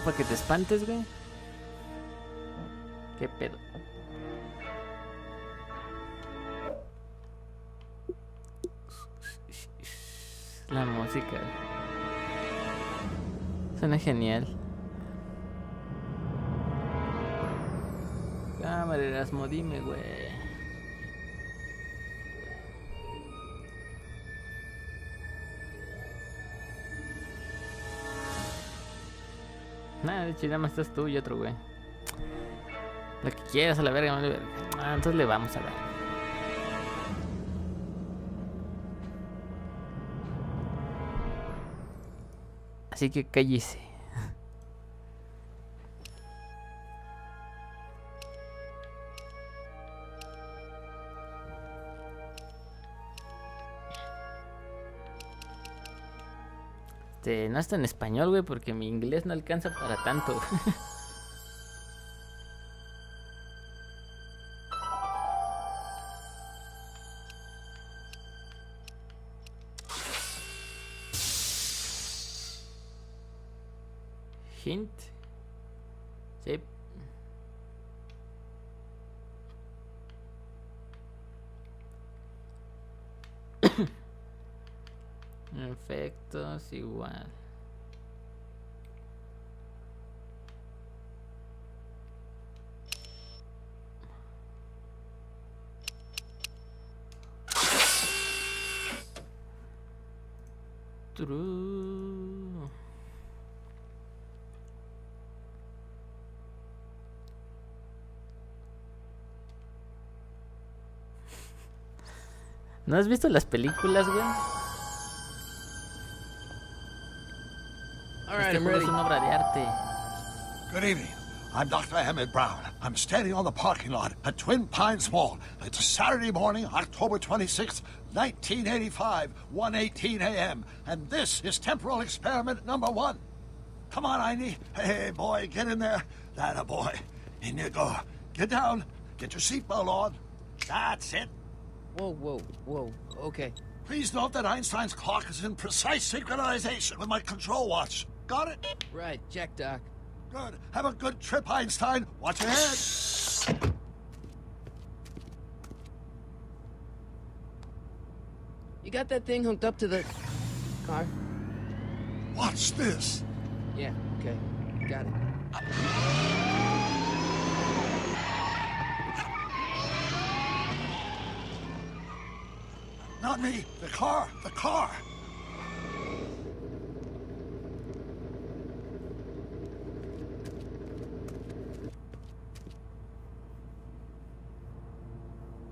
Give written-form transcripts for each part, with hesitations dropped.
Para que te espantes, güey. ¿Qué pedo? La música. Suena genial. Cámara, Erasmo, dime, güey. Nada, de hecho, nada más estás tú y otro, güey. Lo que quieras, a la verga, vale verga. Ah, entonces le vamos a dar. Así que cállese. No está en español, güey, porque mi inglés no alcanza para tanto. Hint. Sí. Efectos igual. True. ¿No has visto las películas, güey? Este juego es una obra de arte. Good evening. I'm Dr. Emmett Brown. I'm standing on the parking lot at Twin Pines Mall. It's a Saturday morning, October 26th, 1985, 1:18 a.m. And this is temporal experiment number 1. Come on, Einie. Hey, boy, get in there. That a boy. In you go. Get down. Get your seatbelt on. That's it. Whoa. Okay. Please note that Einstein's clock is in precise synchronization with my control watch. Got it? Right, check, Doc. Good. Have a good trip, Einstein. Watch your head. You got that thing hooked up to the car? Watch this. Yeah, okay. Got it. Not me. The car. The car.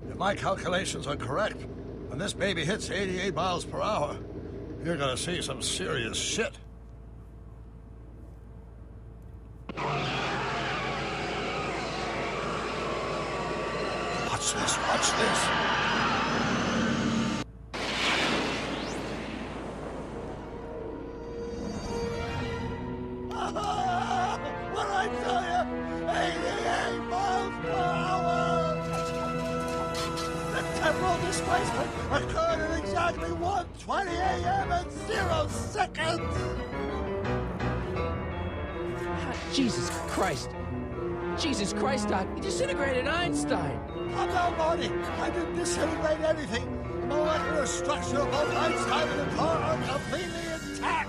If my calculations are correct, when this baby hits 88 miles per hour, you're gonna see some serious shit. Watch this, watch this. What did I tell you? 88 miles per hour! The temporal displacement occurred at exactly 1:20 a.m. and 0 seconds! Jesus Christ. Jesus Christ, Doc. You disintegrated Einstein. Calm down, Marty. I didn't disintegrate anything. The molecular structure of both Einstein and the car are completely intact.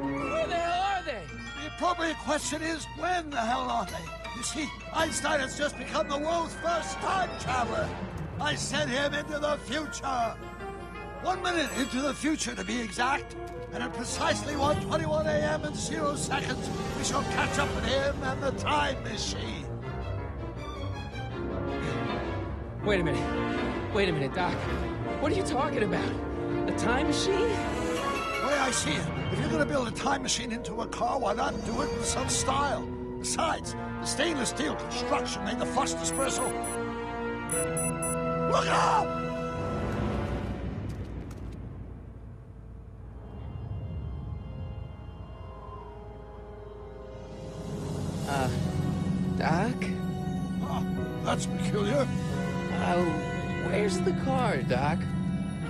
Where the hell are they? The appropriate question is, when the hell are they? You see, Einstein has just become the world's first time traveler. I sent him into the future. 1 minute into the future, to be exact. And at precisely 1:21 a.m. and 0 seconds, we shall catch up with him and the time machine. Wait a minute, Doc. What are you talking about? A time machine? The way I see it, if you're going to build a time machine into a car, why not do it in some style? Besides, the stainless steel construction made the fastest bristle. Look out! Doc? Oh, that's peculiar. Where's the car, Doc?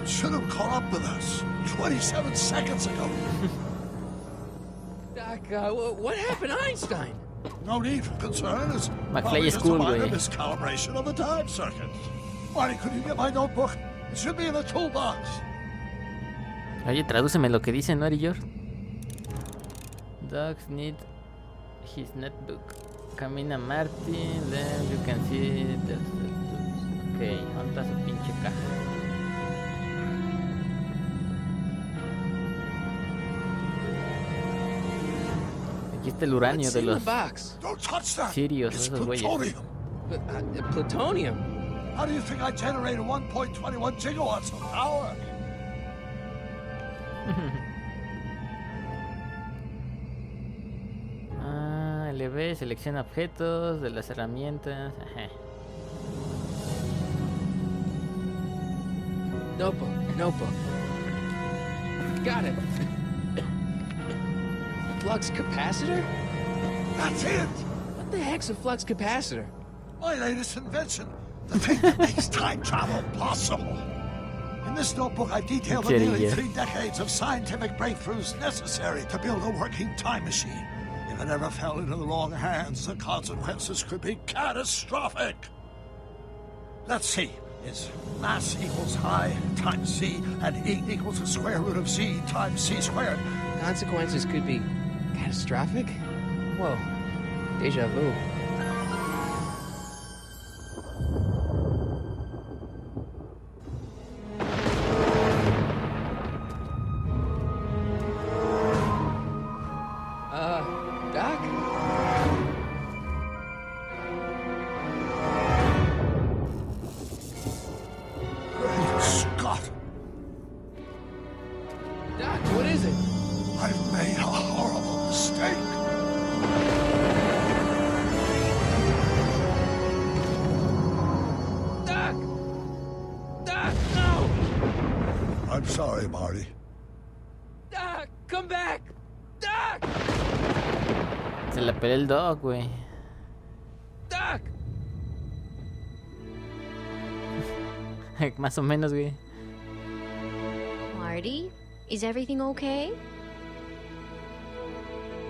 It should have caught up with us 27 seconds ago. Doc, what happened to Einstein? No need for concern. It's McFly probably is just cool, a minor güey. miscalibration of the time circuit. Marty, could you get my notebook? It should be in the toolbox. Oye, tradúceme lo que dice, ¿no, George? Dogs need his notebook. Camina Martin, then you can see the... Ok, ¿dónde está su pinche caja? Aquí está el uranio What's de in los the box? Don't touch that. sirios, It's esos güeyes. plutonium. Plutonium. How do you think I generated 1.21 gigawatts of power? LB, selecciona objetos de las herramientas. Ajá. Notebook. Got it. Flux capacitor? That's it. What the heck's a flux capacitor? My latest invention. The thing that makes time travel possible. In this notebook, I detail the nearly 3 decades of scientific breakthroughs necessary to build a working time machine. If it ever fell into the wrong hands, the consequences could be catastrophic. Let's see. Is mass equals I times Z, and E equals the square root of Z times C squared. Consequences could be catastrophic? Whoa. Deja vu. Doc? Great Scott! Doc, what is it? I've made a horrible mistake. Doc, no! I'm sorry, Marty. Doc, come back! Doc! Se la pelea el dog, güey. Doc! Más o menos, güey. Marty, is everything okay?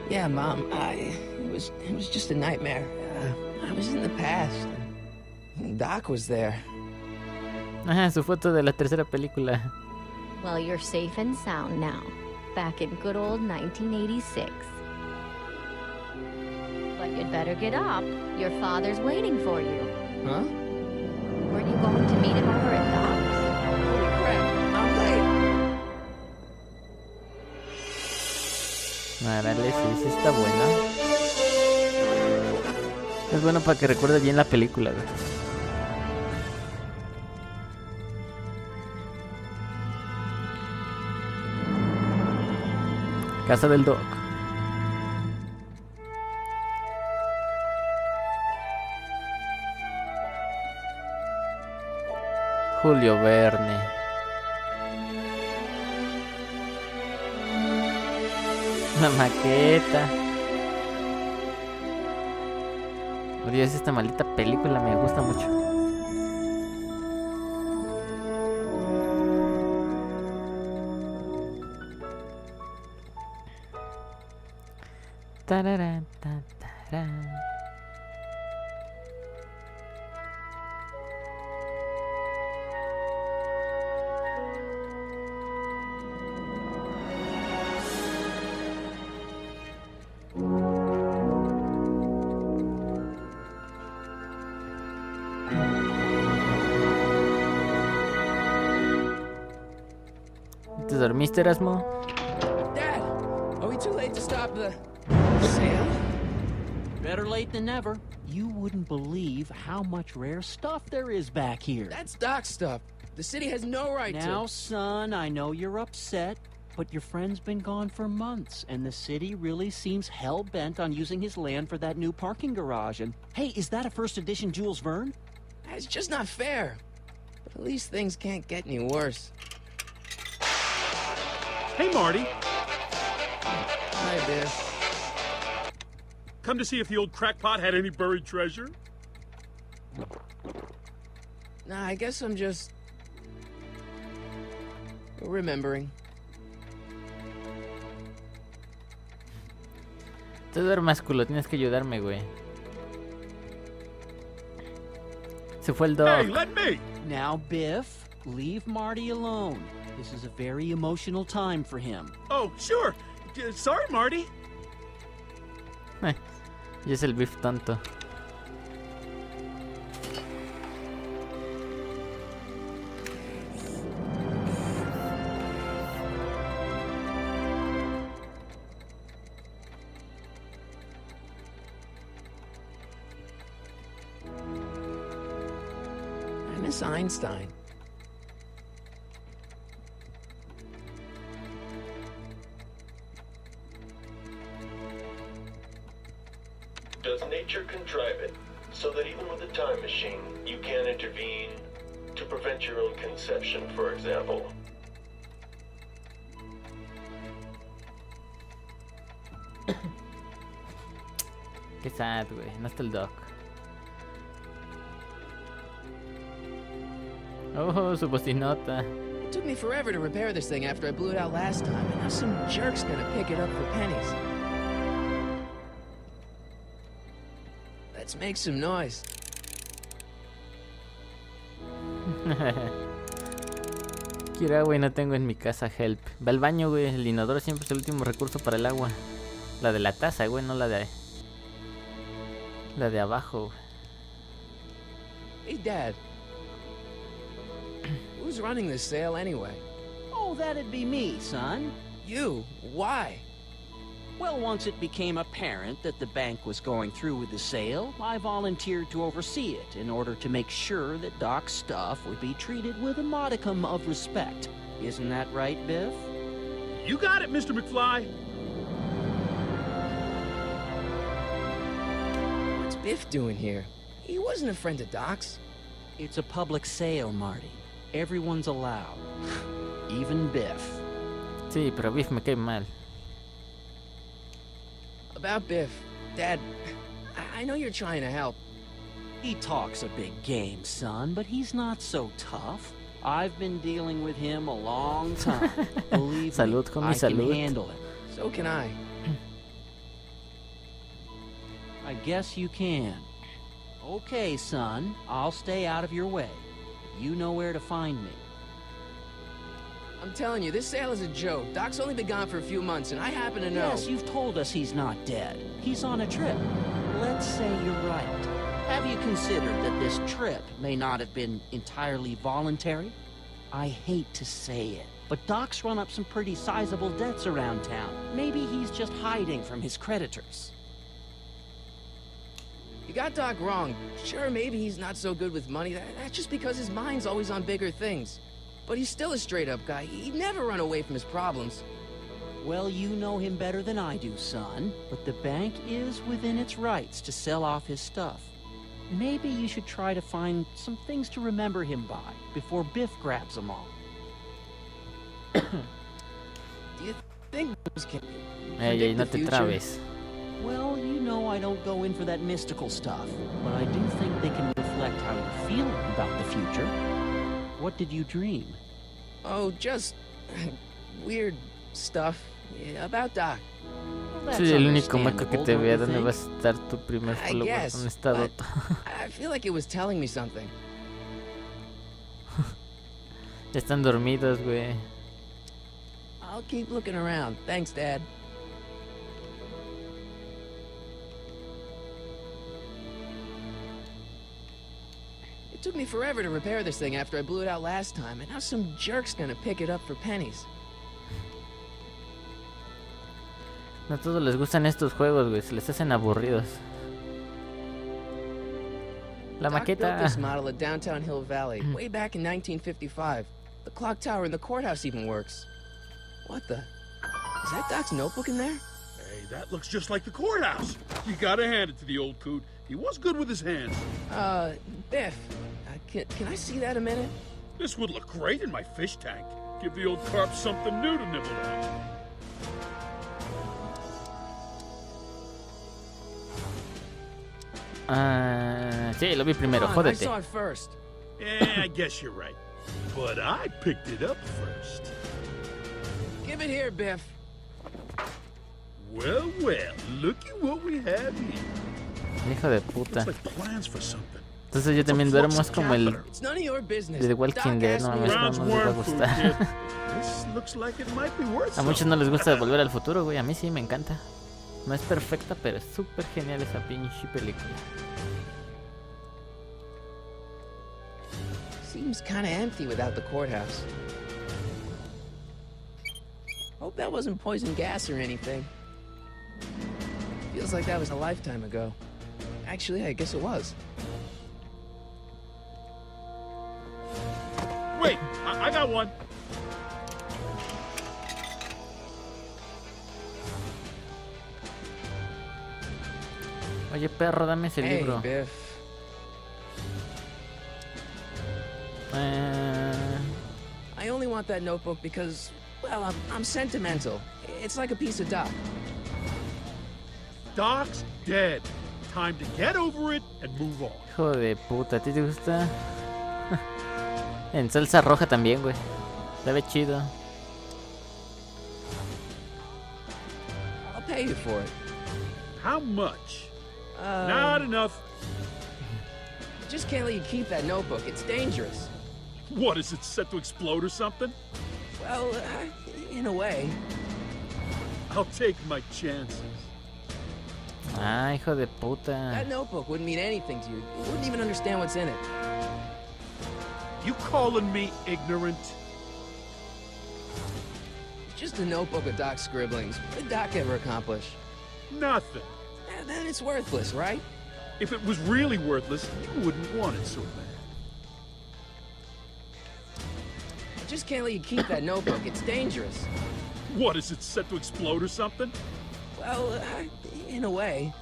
Yeah, Mom, it was just a nightmare. I was in the past. And Doc was there. Ajá, su foto de la tercera película. Well, you're safe and sound now. Back in good old 1986. But you'd better get up. Your father's waiting for you. Huh? Weren't you going to meet him over at Doc's? Holy crap, I'm late! Árale, sí está buena. Es bueno para que recuerde bien la película, güey. Casa del Doc. Julio Verne. La maqueta. Oh, Dios, esta maldita película me gusta mucho. Tararán, tan, tarán. ¿Te dormiste, Erasmo? Dad, are we too late to stop the sale? Better late than never. You wouldn't believe how much rare stuff there is back here. That's Doc's stuff. The city has no right Now, to. son, I know you're upset, but your friend's been gone for months, and the city really seems hell-bent on using his land for that new parking garage. And, hey, is that a first edition Jules Verne? It's just not fair. But at least things can't get any worse. Hey, Marty. Hi, Bill. Come to see if the old crackpot had any buried treasure? Nah, I guess I'm just remembering. te duermas, culo. Tienes que ayudarme, güey. Se fue el dog. Hey, let me! Now, Biff, leave Marty alone. This is a very emotional time for him. Oh, sure. Sorry, Marty. Y es el Biff tonto. I miss Einstein. Does nature contrive it so that even with a time machine, you can intervene to prevent your own conception, for example? Qué sad, güey. No está el doc. Oh, su bocinota. It took me forever to repair this thing after I blew it out last time, and now some jerk's gonna pick it up for pennies. Let's make some noise. Quiero agua y no tengo en mi casa, help. Va al baño, güey. El inodoro siempre es el último recurso para el agua. La de la taza, güey, no la de... La de abajo. Hey, Dad. Who's running this sale anyway? Oh, that'd be me, son. You? Why? Well, once it became apparent that the bank was going through with the sale, I volunteered to oversee it in order to make sure that Doc's stuff would be treated with a modicum of respect. Isn't that right, Biff? You got it, Mr. McFly. What's Biff doing here? He wasn't a friend of Doc's. It's a public sale, Marty. Everyone's allowed. Even Biff. Sí, pero Biff me cae mal. About Biff, Dad, I know you're trying to help. He talks a big game, son, but he's not so tough. I've been dealing with him a long time. Believe Salud, me, homie, I can salud. handle it. So can I. I guess you can. Okay, son, I'll stay out of your way. You know where to find me. I'm telling you, this sale is a joke. Doc's only been gone for a few months, and I happen to know. Yes, you've told us he's not dead. He's on a trip. Let's say you're right. Have you considered that this trip may not have been entirely voluntary? I hate to say it, but Doc's run up some pretty sizable debts around town. Maybe he's just hiding from his creditors. You got Doc wrong. Sure, maybe he's not so good with money. That's just because his mind's always on bigger things. But he's still a straight-up guy. He'd never run away from his problems. Well, you know him better than I do, son. But the bank is within its rights to sell off his stuff. Maybe you should try to find some things to remember him by before Biff grabs them all. Do you think those can Ey, predict no the te future? trabes. Well, you know I don't go in for that mystical stuff, but I do think they can reflect how you're feeling about the future. What did you dream? Oh, just weird stuff about Doc. Well, that's Soy el único meco que understandable, te don't vea. you ¿Dónde think? vas a estar tu primer I follower? guess, ¿Dónde está but Doto? I feel like it was telling me something. Ya están dormidos, güey. I'll keep looking around. Thanks, Dad. It took me forever to repair this thing after I blew it out last time, and now some jerk's gonna pick it up for pennies. No a todos les gustan estos juegos, güey. Se les hacen aburridos. La Doc built this maqueta. model at downtown Hill Valley way back in 1955. The clock tower in the courthouse even works. What the? Is that Doc's notebook in there? Hey, that looks just like the courthouse. You gotta hand it to the old coot. He was good with his hands. Biff, can I see that a minute? This would look great in my fish tank. Give the old carp something new to nibble on. Sí, lo vi primero, Come on, I jódete. saw it first. Yeah, I guess you're right. But I picked it up first. Give it here, Biff. Well, well, looky what we have here. Hijo de puta. Looks like plans for something. Entonces yo también duermo es como el It's none of your business. de The Walking Dead, no mames, Ground's no les va a worm food, gustar. kid. This looks like it might be worth A muchos something. no les gusta Volver al Futuro, güey. A mí sí me encanta. No es perfecta, pero es súper genial esa pinche película. Seems kind of empty without the courthouse. Hope that wasn't poison gas or anything. Feels like that was a lifetime ago. Actually, I guess it was. Wait, I got one. Oye, perro, dame ese Hey, libro. Biff. I only want that notebook because, well, I'm sentimental. It's like a piece of Doc. Doc's dead. Time to get over it and move on. Hijo de puta, ¿a ti te gusta? En salsa roja también, güey. Sabe chido. I'll pay you for it. How much? Not enough. Just can't let you keep that notebook. It's dangerous. What, is it set to explode or something? Well, in a way. I'll take my chances. Ah, hijo de puta. That notebook wouldn't mean anything to you. You wouldn't even understand what's in it. You calling me ignorant? It's just a notebook of Doc's scribblings. What did Doc ever accomplish? Nothing. Then it's worthless, right? If it was really worthless, you wouldn't want it so bad. I just can't let you keep that notebook. It's dangerous. What, is it set to explode or something? Well, in a way.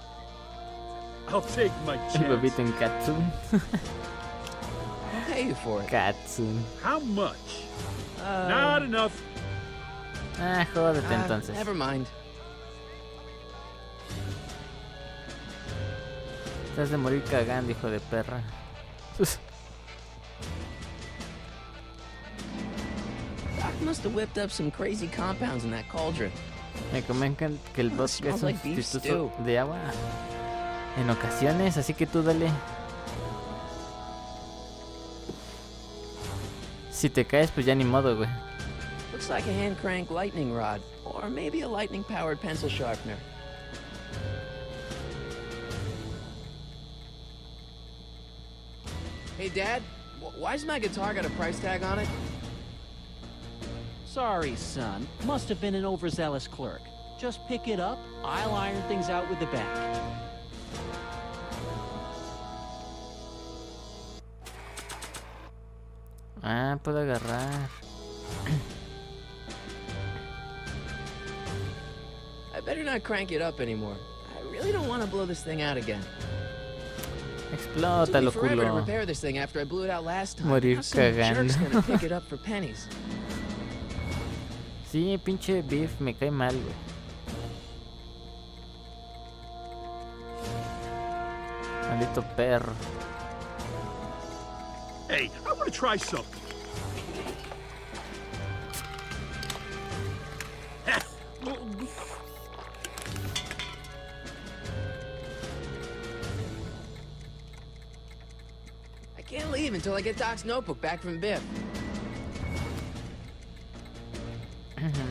I'll take my El bebito chance. en Katsun. I'll pay you for it. Katsun. How much? Not enough. Ah, jódete entonces. Never mind. Estás de morir cagando, hijo de perra. Doc must have whipped up some crazy compounds in that cauldron. Me comentan que el vodka es Smells un like beef sustituto stew. de agua en ocasiones, así que tú dale. Si te caes, pues ya ni modo, güey. Looks like a hand crank lightning rod, or maybe a lightning powered pencil sharpener. Hey, Dad, why's my guitar got a price tag on it? Sorry, son. Must have been an overzealous clerk. Just pick it up. I'll iron things out with the bank. Ah, puedo agarrar. I better not crank it up anymore. I really don't want to blow this thing out again. It took me Explótalo, forever to culo. repair this thing after I blew it out last time. Morir Now some jerk's cagando. gonna pick it up for pennies. Sí, pinche beef, me cae mal, güey. Maldito perro. Hey, I want to try something. I can't leave until I get Doc's notebook back from Biff.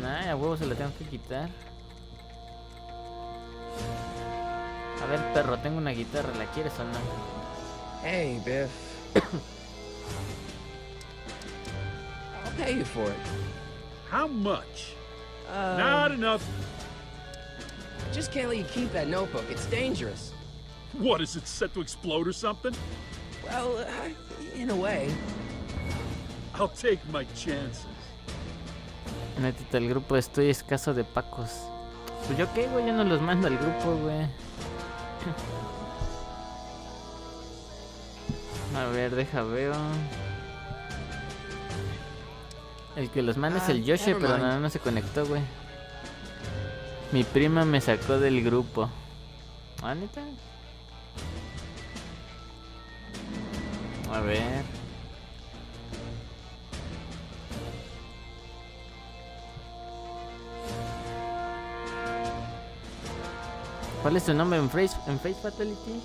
Ay, a huevo se la tengo que quitar. A ver, perro, tengo una guitarra, ¿la quieres o no? Hey, Biff. I'll pay you for it. How much? Not enough. Just can't let you keep that notebook. It's dangerous. What, is it set to explode or something? Well, in a way. I'll take my chances. Métete al grupo, estoy escaso de pacos. Pues yo qué, güey, yo no los mando al grupo, güey. A ver, deja veo. El que los manda es el Yoshi, never pero mind. no se conectó, güey. Mi prima me sacó del grupo. ¿Ah, neta? A ver. ¿Cuál es tu nombre en Face Fatality?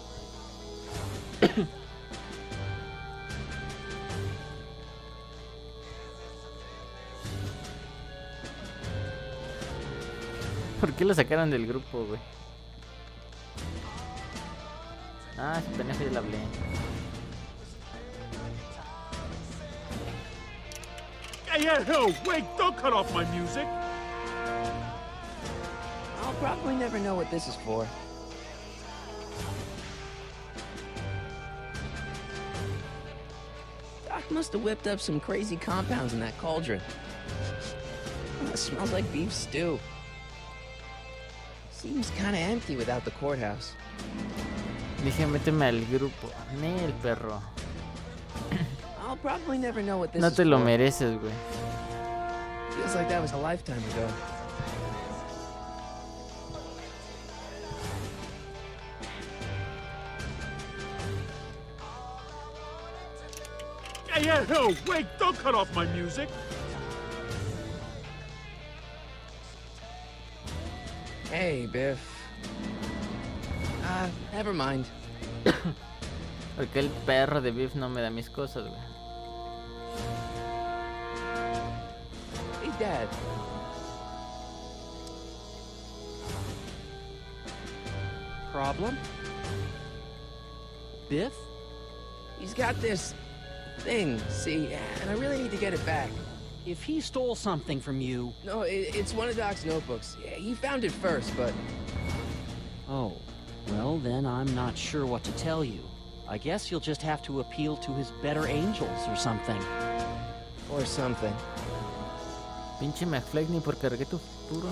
¿Por qué lo sacaron del grupo, güey? Ah, ese pendejo ya le hablé. Hey, wait, don't cut off my music. I'll probably never know what this is for. Doc must have whipped up some crazy compounds in that cauldron. It smells like beef stew. Seems kinda empty without the courthouse. Dije, méteme al grupo. El perro. I'll probably never know what this No is te lo for. mereces, güey. Feels like that was a lifetime ago. Hey, wait, don't cut off my music. Hey, Biff. Never mind. Porque el perro de Biff no me da mis cosas, güey. Hey, Dad. Problem? Biff? He's got this thing, see, and I really need to get it back. If he stole something from you... No, it's one of Doc's notebooks. Yeah, he found it first, but... Oh, well then I'm not sure what to tell you. I guess you'll just have to appeal to his better angels or something. Or something. Pinche McFly ni por cargué tu futuro.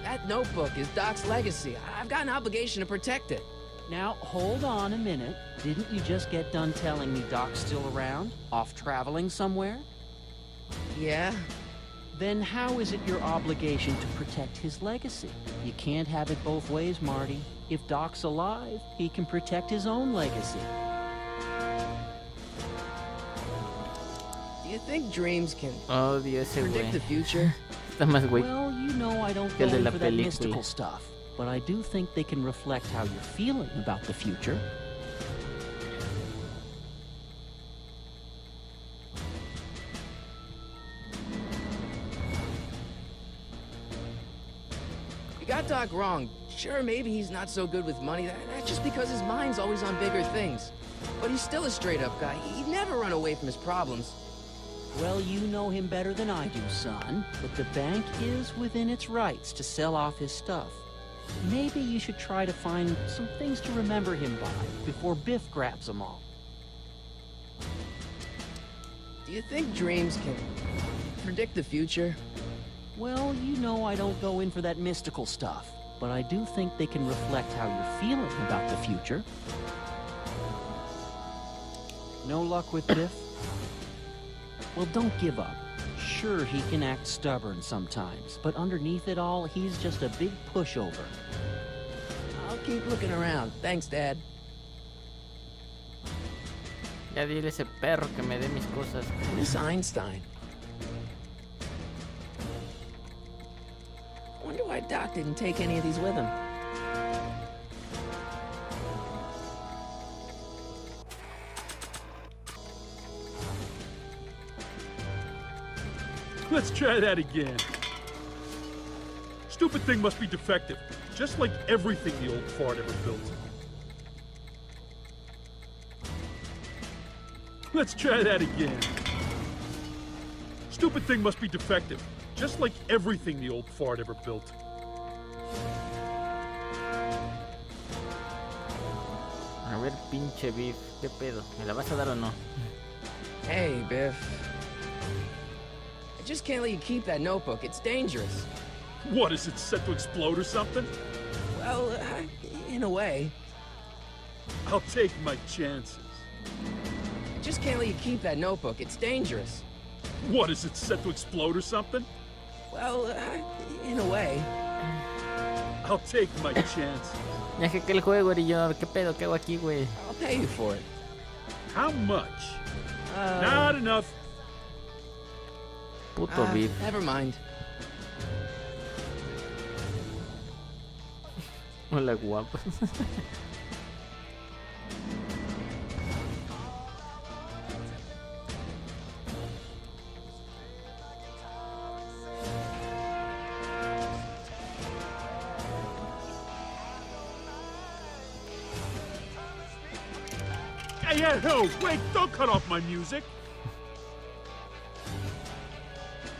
That notebook is Doc's legacy. I've got an obligation to protect it. Now, hold on a minute. Didn't you just get done telling me Doc's still around? Off traveling somewhere? Yeah? Then how is it your obligation to protect his legacy? You can't have it both ways, Marty. If Doc's alive, he can protect his own legacy. Do you think dreams can Odio ese predict the güey. future? Está más güey. Well, you know I don't Que go el de in la for that película. mystical stuff, but I do think they can reflect how you're feeling about the future. You got Doc wrong. Sure, maybe he's not so good with money. That's just because his mind's always on bigger things. But he's still a straight-up guy. He'd never run away from his problems. Well, you know him better than I do, son, but the bank is within its rights to sell off his stuff. Maybe you should try to find some things to remember him by before Biff grabs them all. Do you think dreams can predict the future? Well, you know I don't go in for that mystical stuff, but I do think they can reflect how you're feeling about the future. No luck with Biff? Well, don't give up. Sure, he can act stubborn sometimes, but underneath it all, he's just a big pushover. I'll keep looking around. Thanks, Dad. Ya dile a ese perro que me dé mis cosas. Miss Einstein. Wonder why Doc didn't take any of these with him. Let's try that again. Stupid thing must be defective, just like everything the old fart ever built. Let's try that again. Stupid thing must be defective, just like everything the old fart ever built. A ver, pinche Biff, ¿qué pedo? ¿Me la vas a dar o no? Hey, Biff. I just can't let you keep that notebook. It's dangerous. What, is it set to explode or something? Well, in a way. I'll take my chances. I just can't let you keep that notebook. It's dangerous. What, is it set to explode or something? Well, in a way. I'll take my chances. Ya que el juego, y yo, ¿qué pedo? ¿Qué hago aquí, güey? I'll pay you for it. How much? Not enough. Puto Biff. Never mind. Hola, guapo. Hey, no, wait, don't cut off my music.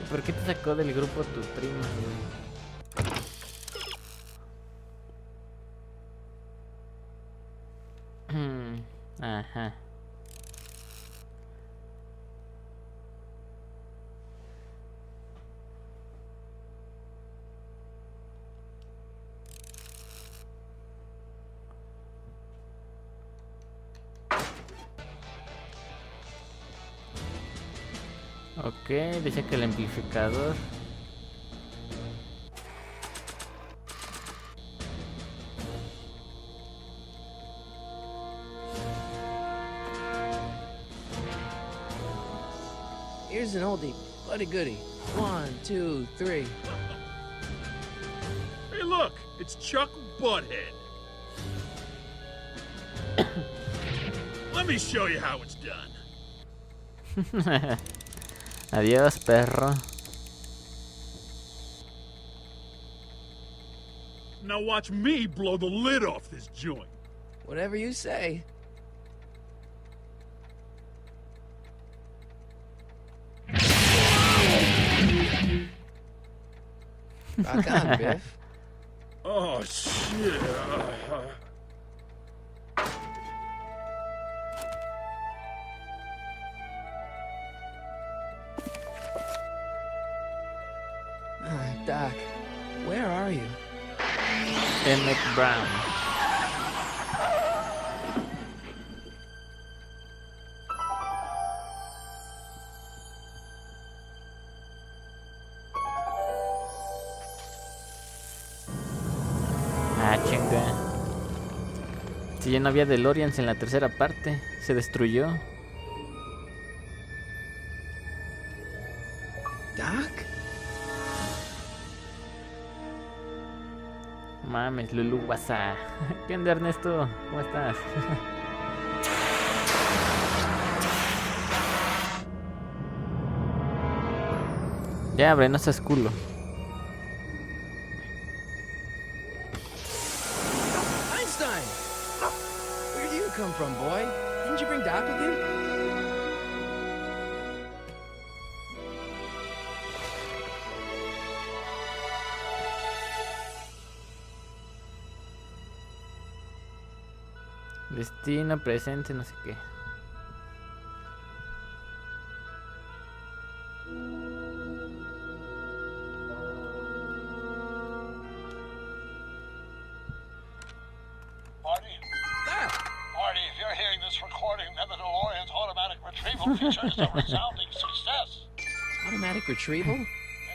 ¿Y por qué te sacó del grupo tu prima, güey? Ajá. Ok, dice que el amplificador. Here's an oldie, but a goodie. 1, 2, 3. Hey, look, it's Chuck Butthead. Let me show you how it's done. Adiós, perro. Now watch me blow the lid off this joint. Whatever you say. Rock on, Biff. Oh, shit. Doc, where are you? Emmett Brown. Ah, chinga. Si ya no había DeLoreans en la tercera parte, se destruyó. Doc? Mames, Lulu WhatsApp. ¿Qué onda, Ernesto? ¿Cómo estás? Ya, abre, no seas culo. Einstein! Where did you come from, boy? Didn't you bring Doc with you? Destino, presente, no sé qué. Marty? Marty, if you're hearing this recording, then the DeLorean's automatic retrieval feature is a resounding success. Automatic retrieval? In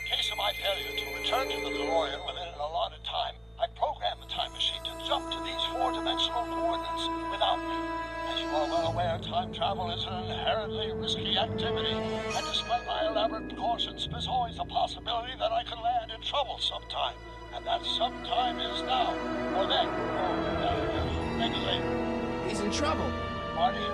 case of my failure to return to the DeLorean within an allotted time, I programmed the time machine to jump to these four-dimensional coordinates without me. As you are well aware, time travel is an inherently risky activity, and despite my elaborate precautions, there's always a possibility that I could land in trouble sometime. And that sometime is now, or then, or maybe later. He's in trouble. Marty,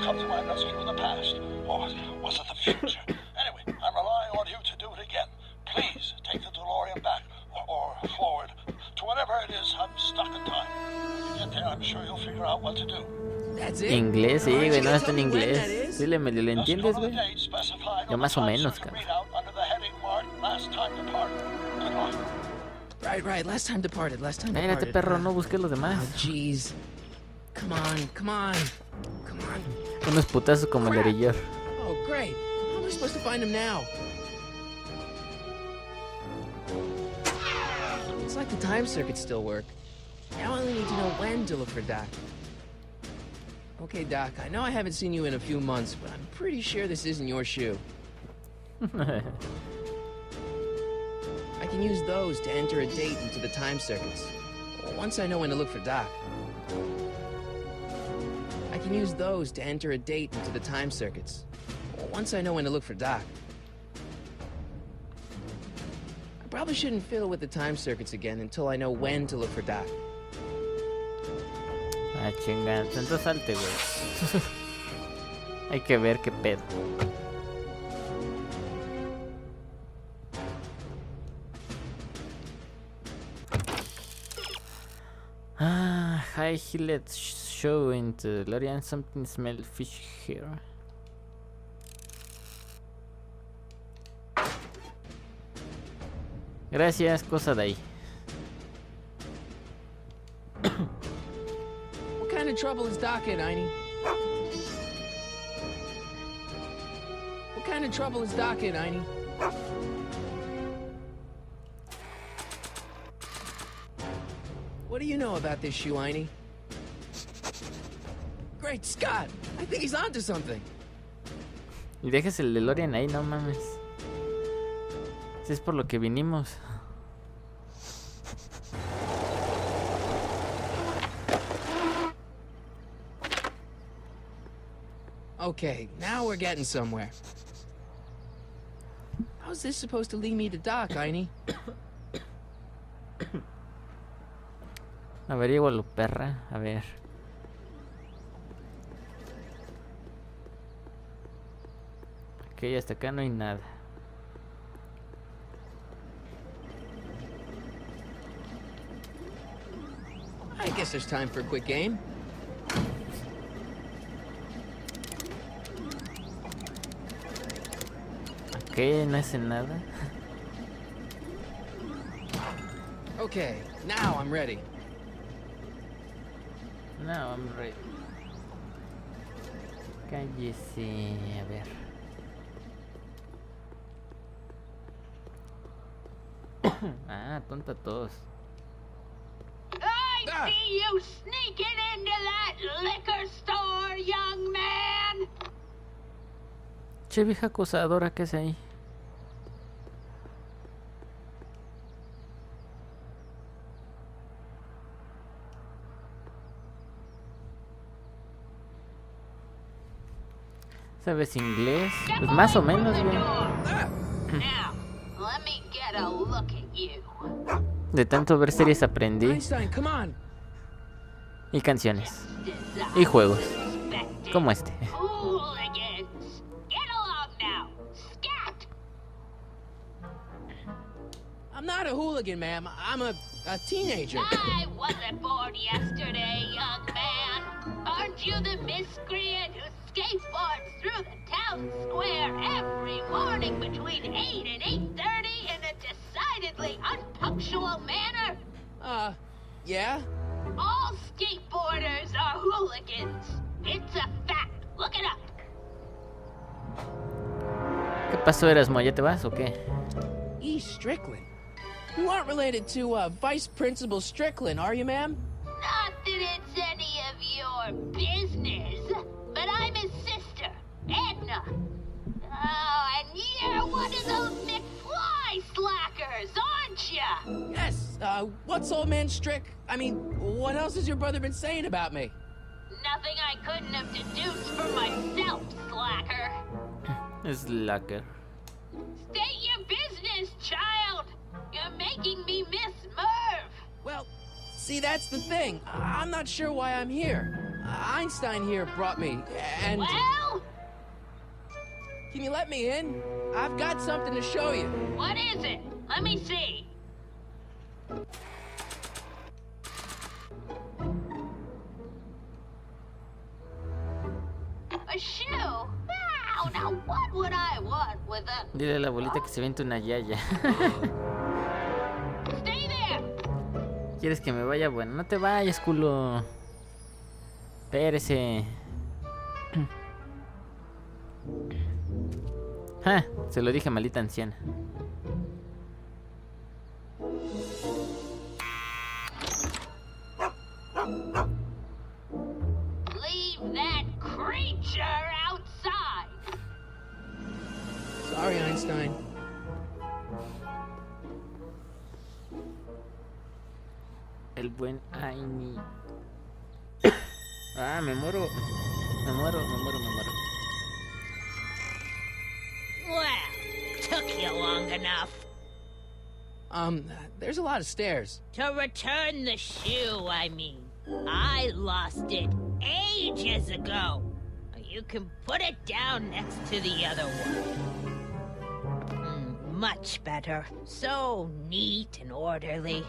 come to my rescue in the past, or was it the future? Anyway, I'm relying on you to do it again. Please take the DeLorean back, or forward, to whatever it is I'm stuck in time. When you get there, I'm sure you'll figure out what to do. That's it? Inglés, sí, Aren't güey, you no gonna está en tell me when that inglés. is? Sí, le medio le Just entiendes, go to the güey. date specified Yo on más the o time menos, circuit cabrón. readout under the heading marked last time departed. Good luck. Right. Last time departed. Espérate, perro, no busques los demás. Oh, jeez. Come on. Unos putazos como el erillor. Oh, great. How am I supposed to find him now? It's like the time circuits still work. Now I only need to know when to look for Doc. Okay, Doc, I know I haven't seen you in a few months, but I'm pretty sure this isn't your shoe. I can use those to enter a date into the time circuits. Once I know when to look for Doc. I can use those to enter a date into the time circuits. Once I know when to look for Doc. I probably shouldn't fiddle with the time circuits again until I know when to look for Doc. Ah, chingada. Entonces salte, güey. Hay que ver qué pedo. Ah, hi, let's show into Lorian. Something smell fishy here. Gracias, cosa de ahí. What kind of trouble is Doc in, Einie? What kind of trouble is Doc in, Einie? What do you know about this shoe, Einie? Great Scott! I think he's onto something. Y dejes el DeLorean ahí, no mames. Si es por lo que vinimos. Okay, now we're getting somewhere. How's this supposed to lead me to Doc, Einie? Averígualo, perra. A ver. Ok, hasta acá no hay nada. I guess there's time for a quick game. Ok, no hace nada. Okay, now I'm ready. No, I'm ready. Cállese, a ver. Ah, tonta todos. I see you sneaking into that liquor store, young man. Che, vieja acosadora, ¿qué es ahí? ¿Sabes inglés? Pues más o menos, güey. Now, let me get a look at you. De tanto ver series aprendí. Einstein, come on. Y canciones. Y juegos. Como este. Hooligans. Get along now. Scat. I'm not a hooligan, ma'am. I'm a teenager. I wasn't born yesterday, young man. Aren't you the miscreant who skateboards through the town square every morning between 8 and 8:30 in a decidedly unpunctual manner? Yeah? All skateboarders are hooligans. It's a fact. Look it up. ¿Qué pasó, Erasmo? ¿Ya te vas o qué? E. Strickland. You aren't related to, Vice Principal Strickland, are you, ma'am? Not that it's any of your business, but I'm his sister, Edna. Oh, and you're one of those McFly slackers, aren't ya? Yes, what's old man Strick? I mean, what else has your brother been saying about me? Nothing I couldn't have deduced for myself, slacker. Slacker. State your business, child. You're making me miss Merv. Well, see, that's the thing. I'm not sure why I'm here. Einstein here brought me, and... Well? Can you let me in? I've got something to show you. What is it? Let me see. A shoe? Now what would I want with a... Dile a la abuelita que se vente una yaya. Stay there! ¿Quieres que me vaya? Bueno, no te vayas, culo. Espérese. Ja, se lo dije, maldita anciana. Leave that creature outside! Sorry, Einstein. El buen Aini. Ah, me muero. Me muero. Well, took you long enough. There's a lot of stairs. To return the shoe, I mean. I lost it ages ago. You can put it down next to the other one. Much better. So neat and orderly.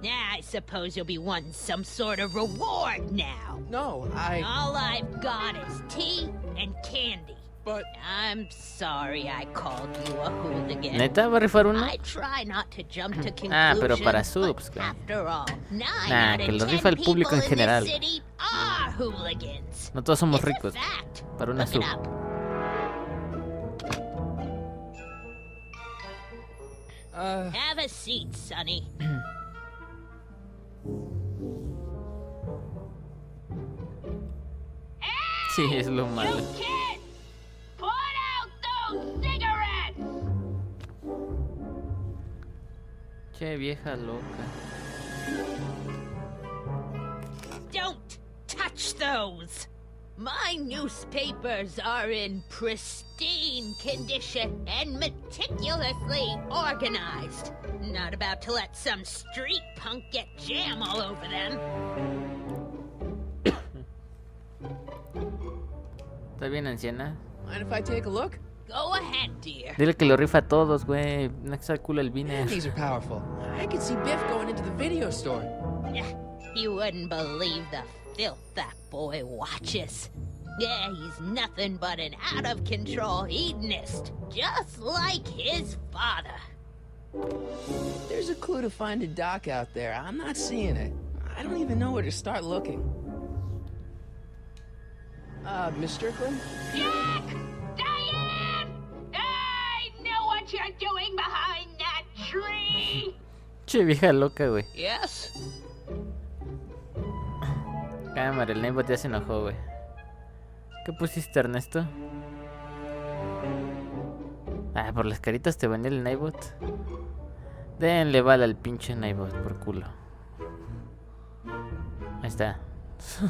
I suppose you'll be wanting some sort of reward now. No, All I've got is tea and candy. But... I'm sorry I called you a hooligan. ¿Neta va a rifar uno? I try not to jump to conclusions, Ah, pero para subs, güey. after all, 9 Nah, out que of lo 10 rifa el público en people in general. this city are hooligans. No todos somos It's a ricos. fact. Para una Look it sub. up. Have a seat, Sonny. Sí, es lo malo. You kids! Put out those cigarettes! Che, vieja loca. Don't touch those! My newspapers are in pristine condition and meticulously organized. Not about to let some street punk get jam all over them. ¿Está bien, anciana? mind if I take a look? Go ahead, dear. Dile que lo rifa a todos, güey. No está cool el Viner. These are powerful. I could see Biff going into the video store. You wouldn't believe the filth that boy watches. Yeah, he's nothing but an out-of-control hedonist, just like his father. There's a clue to find a dock out there. I'm not seeing it. I don't even know where to start looking. Miss Strickland? Jack! Diane! I know what you're doing behind that tree! Che, vieja loca, güey. Yes? Cámara, el Neighbot ya se enojó, güey. ¿Qué pusiste, Ernesto? Ah, por las caritas te venía el Neighbot. Denle bala al pinche Neighbot, por culo. Ahí está. Do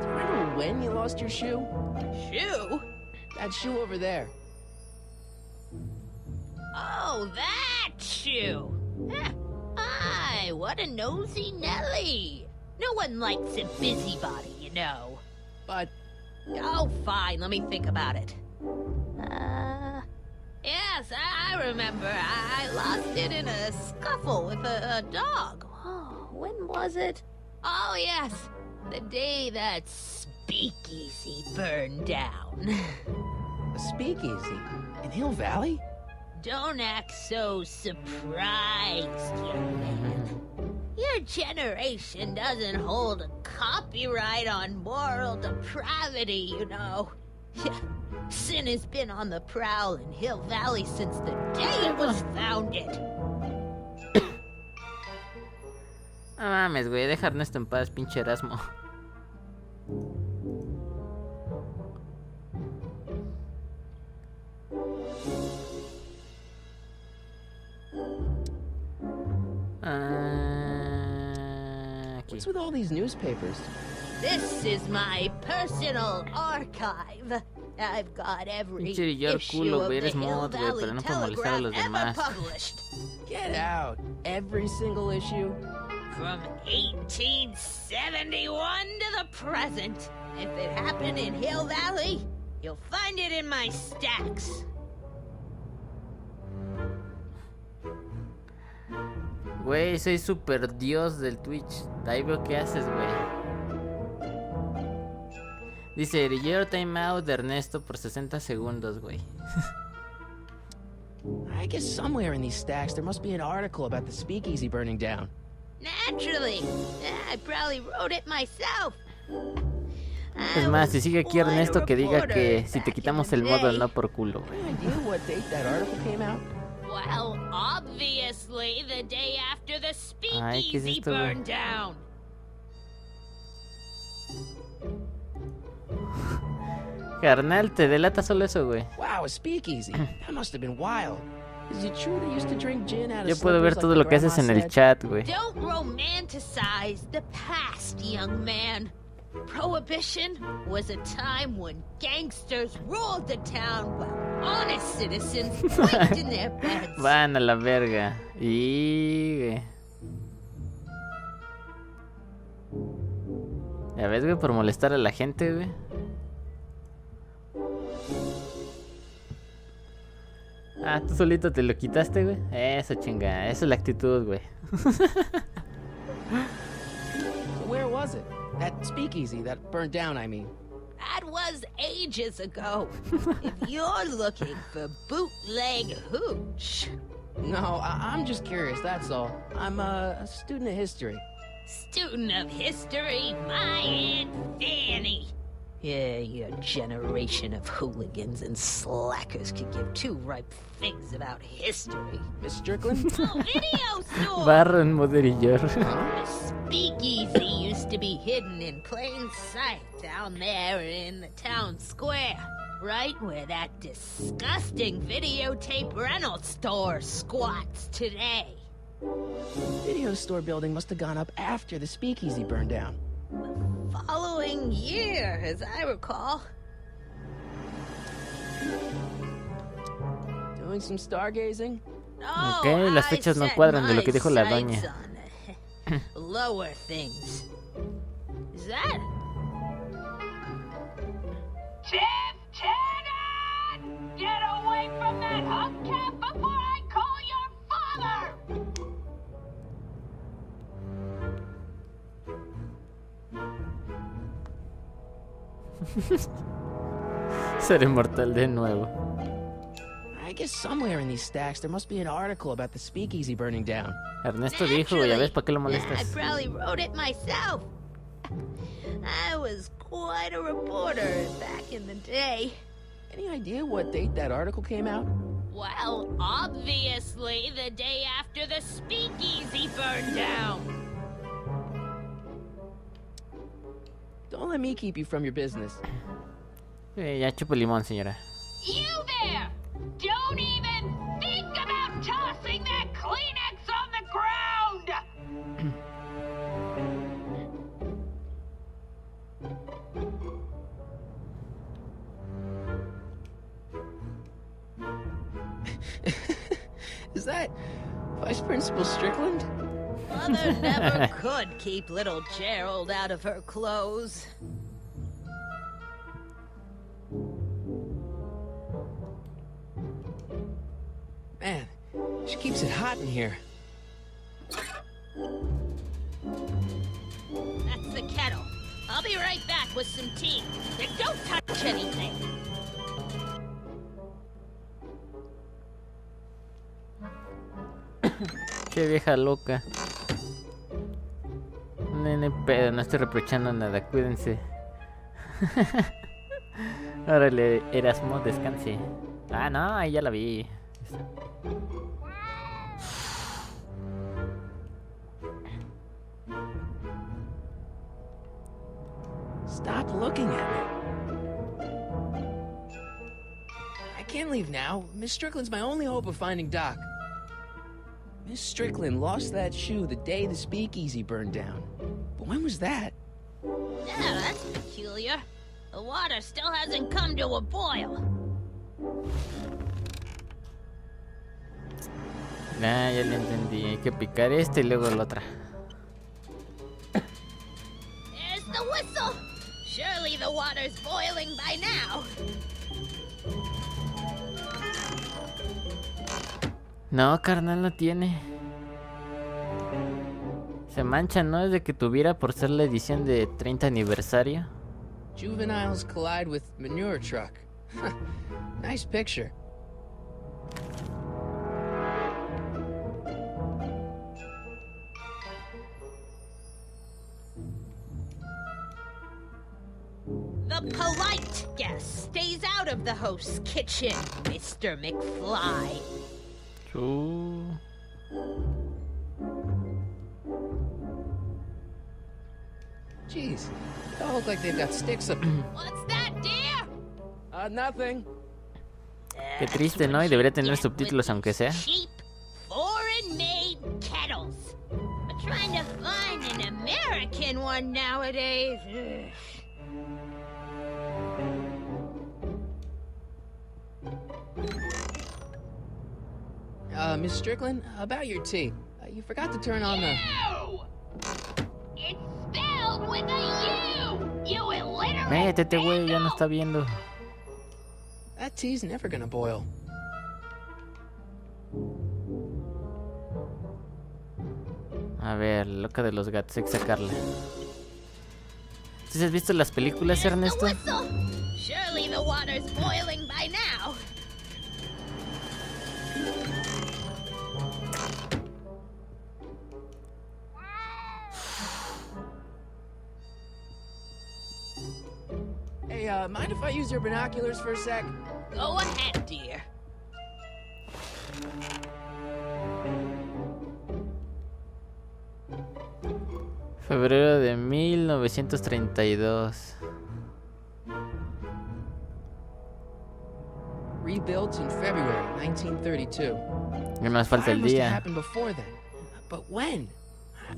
you remember when you lost your shoe? Shoe? That shoe over there. Oh, that shoe! Huh. Aye, what a nosy Nelly! No one likes a busybody, you know. But... Oh, fine, let me think about it. Yes, I remember. I lost it in a scuffle with a dog. Oh, when was it? Oh, yes, the day that speakeasy burned down. a speakeasy? In Hill Valley? Don't act so surprised, young man. Your generation doesn't hold a copyright on moral depravity, you know. Sin has been on the prowl in Hill Valley since the day it was founded. No mames, güey. Deja a Ernesto en paz, pinche Erasmo. What's with all these newspapers? This is my personal archive. I've got every Pinche York issue culo, of güey. the Eres Hill mod, güey, Valley pero no puedo molestar a los Telegraph ever demás. published. Get out. Every single issue? From 1871 to the present. If it happened in Hill Valley, you'll find it in my stacks. Güey, soy super dios del Twitch. Ahí veo qué haces, güey. Dice, Year Time Out de Ernesto por 60 segundos, güey. I guess somewhere in these stacks there must be an article about the speakeasy burning down. Naturally. I probably wrote it myself. Es más, si sigue aquí Ernesto, que diga que si te quitamos el modo no por culo, güey. Any idea what date that article came out? Well, obviously the day after the Ay, ¿qué es speakeasy esto, güey? burned down. Carnal, te delata solo eso, güey. Wow, a speakeasy. That must have been wild. Is it true they used to drink gin out of Yo puedo ver slippers todo like lo que haces en el grandma chat, güey. Don't romanticize the past, young man. Prohibition was a time when gangsters ruled the town while honest citizens winked in their beds. Van a la verga. Y... güey. Ya ves, güey, por molestar a la gente, güey. Ah, tú solito te lo quitaste, güey. Eso, chinga. Esa es la actitud, güey. So where was it? That speakeasy that burnt down, I mean. That was ages ago. If you're looking for bootleg hooch. No, I'm just curious, that's all. I'm a student of history. Student of history, my Aunt Fanny. Yeah, your generation of hooligans and slackers could give two ripe figs about history. Miss Strickland? Oh, video store! Barro en moderillar. The speakeasy used to be hidden in plain sight down there in the town square. Right where that disgusting videotape rental store squats today. Video store building must have gone up after the speakeasy burned down. Following year, as I recall. Doing some stargazing? No, Ok, las fechas no I set cuadran de lo my que dijo la sights doña. on lower things. Is that? Tiff Tannen! Get away from that hubcap before I call your father! Ser inmortal de nuevo. I guess somewhere in these stacks there must be an article about the speakeasy burning down. Ernesto dijo, ya ves, ¿para qué lo I molestas? probably wrote it myself. I was quite a reporter back in the day. Any idea what date that article came out? Well, obviously the day after the speakeasy burned down. Don't let me keep you from your business. Ya chupo limón, señora. You there! Don't even think about tossing that Kleenex on the ground! Is that Vice Principal Strickland? Mother never could keep little Gerald out of her clothes. Man, she keeps it hot in here. That's the kettle. I'll be right back with some tea. And don't touch anything. Qué vieja loca. Nene pedo, no estoy reprochando nada, cuídense. Órale, Erasmo, descanse. Ah, no, ahí ya la vi. Stop looking at me. I can't leave now. Miss Strickland's my only hope of finding Doc. Miss Strickland lost that shoe the day the speakeasy burned down. But when was that? Yeah, that's peculiar. The water still hasn't come to a boil. Ah, ya le entendí. Hay que picar este y luego la otra. There's the whistle. Surely the water's boiling by now. No, carnal, no tiene. Se mancha, ¿no? Desde que tuviera por ser la edición de 30 aniversario. Juveniles collide with manure truck. Nice picture. The polite guest stays out of the host's kitchen, Mr. McFly. Jeez, they all look like they've got sticks up. What's that, dear? Nothing. Qué triste, ¿no? Y debería tener subtítulos aunque sea. Cheap, foreign-made kettles. I'm trying to find an American one nowadays. Miss Strickland, about your tea. You forgot to turn on the... U! It's spelled with a U! Métete, güey, ya no está viendo. That tea's never gonna boil. A ver, loca de los gatos, hay que sacarla. ¿Sí has visto las películas, Ernesto? Surely the water's boiling by now. Hey, mind if I use your binoculars for a sec? Go ahead, dear. Febrero de 1932. Rebuilt in February 1932. No más falta el Fire must have día. happened before then. But when?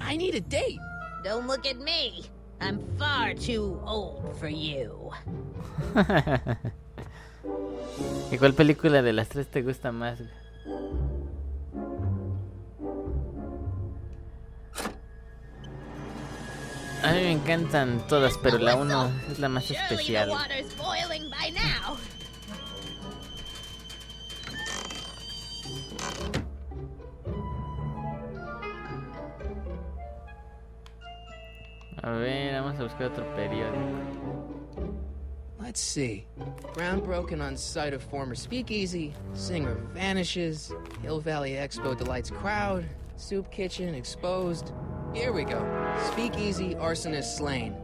I need a date. Don't look at me. I'm far too old for you. ¿Y cuál película de las tres te gusta más? A mí me encantan todas, pero la 1 es la más Surely the especial. water's boiling by now. A ver, vamos a buscar otro periódico. Let's see. Ground broken on site of former speakeasy. Singer vanishes. Hill Valley Expo delights crowd. Soup kitchen exposed. Here we go. Speakeasy arsonist slain.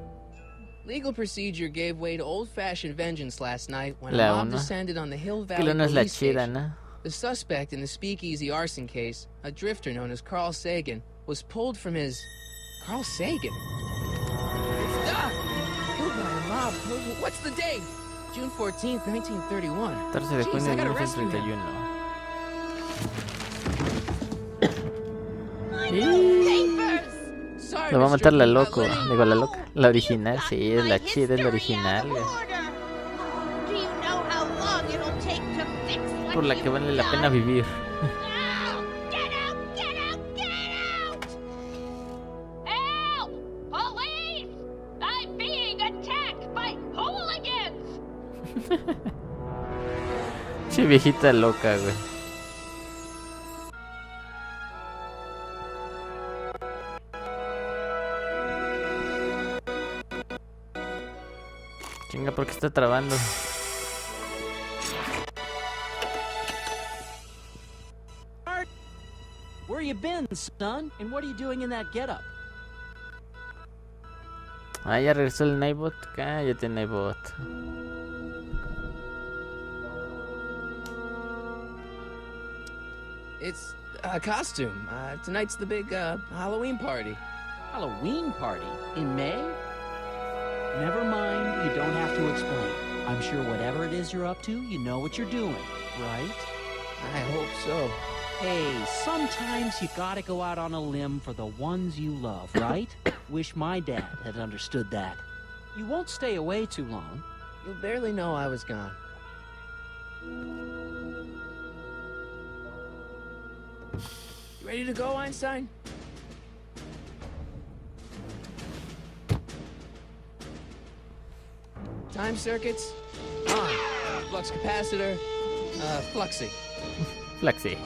Legal procedure gave way to old-fashioned vengeance last night when a La mob uno. descended on the Hill Que Valley la 1 es la police chida, station. ¿no? The suspect in the speakeasy arson case, a drifter known as Carl Sagan, was pulled from his... Carl Sagan? It's Doc! Killed by a mob. What's the date? June 14th, 1931. 14 de Jeez, junio I de gotta rescue him. 1931. Papers! Sorry, Lo va a Mr. matar la Strickland, loco. but Lenny- Digo, la loca. La original, sí, es la chida, es la original. Do you know how long it'll take to fix what Por la que you've vale la pena done? vivir. Now, get out, get out, get out! Help! Police! I'm being attacked by hooligans! Che, viejita loca, güey. Chinga, ¿por qué está trabando? Where you been, son? And what are you doing in that getup? Ah, ya regresó el Nightbot. Cállate, Nightbot. It's a costume. Tonight's the big Halloween party. Halloween party? In May? Never mind, you don't have to explain. I'm sure whatever it is you're up to, you know what you're doing, right? I hope so. Hey, sometimes you gotta go out on a limb for the ones you love, right? Wish my dad had understood that. You won't stay away too long. You'll barely know I was gone. You ready to go, Einstein? Time circuits on. Flux capacitor, fluxy. Flaxi.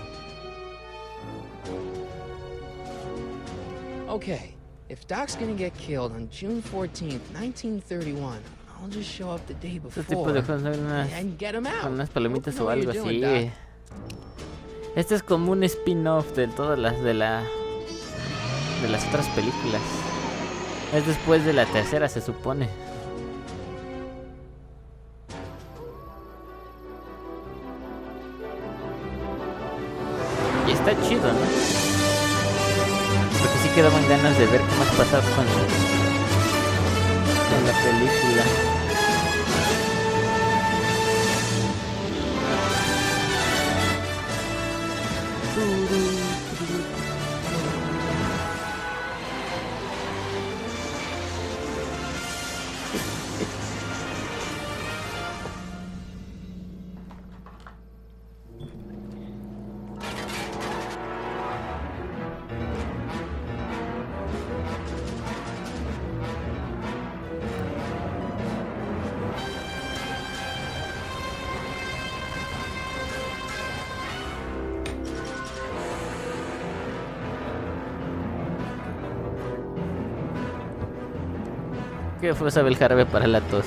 Okay, if Doc's gonna get killed on June 14th, 1931, I'll just show up the day Este tipo de before juegos son unas, and get him out. con unas palomitas Know o what algo you're así. doing, Doc. Este es como un spin-off de todas las de las otras películas. Es después de la tercera, se supone. Y está chido, ¿no? Porque sí quedaban ganas de ver qué más pasaba con la película. ¿Qué fue sabe el jarabe para la tos?